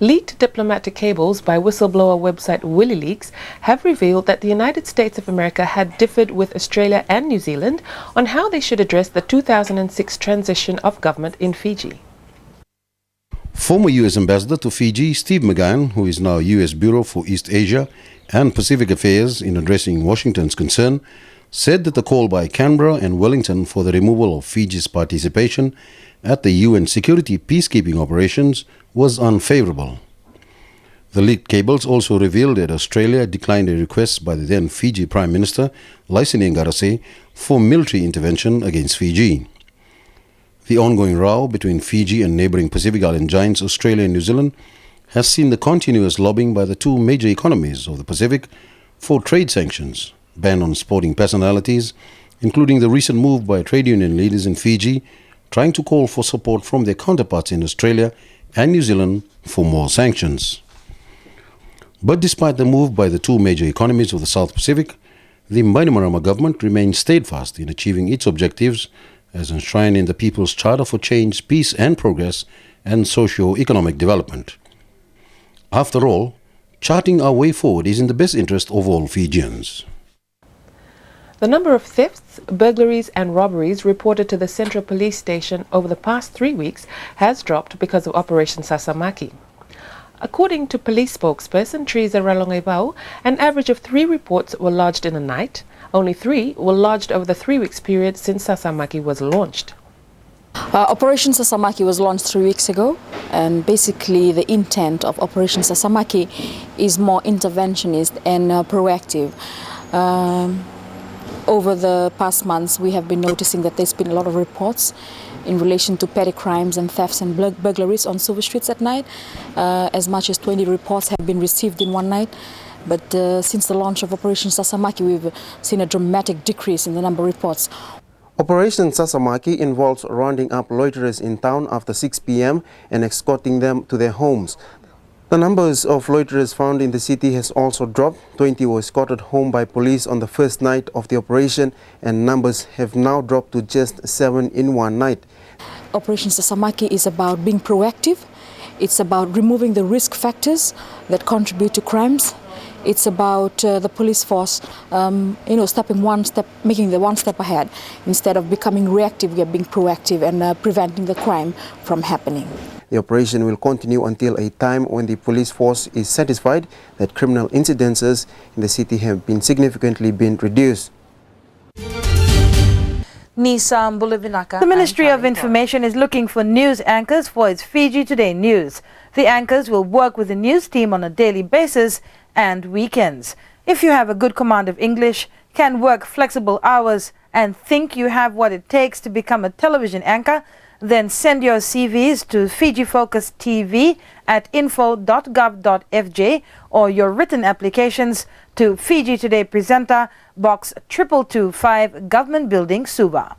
Leaked diplomatic cables by whistleblower website WikiLeaks have revealed that the United States of America had differed with Australia and New Zealand on how they should address the 2006 transition of government in Fiji. Former U.S. Ambassador to Fiji, Steve McGann, who is now U.S. Bureau for East Asia and Pacific Affairs in addressing Washington's concern, said that the call by Canberra and Wellington for the removal of Fiji's participation at the UN security peacekeeping operations was unfavourable. The leaked cables also revealed that Australia declined a request by the then Fiji Prime Minister, Laisine Ngarase, for military intervention against Fiji. The ongoing row between Fiji and neighbouring Pacific Island giants Australia and New Zealand has seen the continuous lobbying by the two major economies of the Pacific for trade sanctions, ban on sporting personalities, including the recent move by trade union leaders in Fiji trying to call for support from their counterparts in Australia and New Zealand for more sanctions. But despite the move by the two major economies of the South Pacific, the Bainimarama government remains steadfast in achieving its objectives as enshrined in the People's Charter for Change, Peace and Progress and Socio-Economic Development. After all, charting our way forward is in the best interest of all Fijians. The number of thefts, burglaries and robberies reported to the Central Police Station over the past 3 weeks has dropped because of Operation Sasamaki. According to police spokesperson Teresa Ralongevau, an average of 3 reports were lodged in a night. Only 3 were lodged over the 3 weeks period since Sasamaki was launched. Operation Sasamaki was launched 3 weeks ago, and basically the intent of Operation Sasamaki is more interventionist and proactive. Over the past months, we have been noticing that there's been a lot of reports in relation to petty crimes and thefts and burglaries on silver streets at night. As much as 20 reports have been received in one night. But since the launch of Operation Sasamaki, we've seen a dramatic decrease in the number of reports. Operation Sasamaki involves rounding up loiterers in town after 6 p.m. and escorting them to their homes. The numbers of loiterers found in the city has also dropped. 20 were escorted home by police on the first night of the operation, and numbers have now dropped to just 7 in one night. Operation Sasamaki is about being proactive. It's about removing the risk factors that contribute to crimes. It's about the police force, stepping one step, making the one step ahead. Instead of becoming reactive, we are being proactive and preventing the crime from happening. The operation will continue until a time when the police force is satisfied that criminal incidences in the city have been significantly reduced. The Ministry of Information is looking for news anchors for its Fiji Today news. The anchors will work with the news team on a daily basis and weekends. If you have a good command of English, can work flexible hours, and think you have what it takes to become a television anchor, then send your CVs to Fiji Focus TV at info.gov.fj or your written applications to Fiji Today Presenter, Box 2225, Government Building, Suva.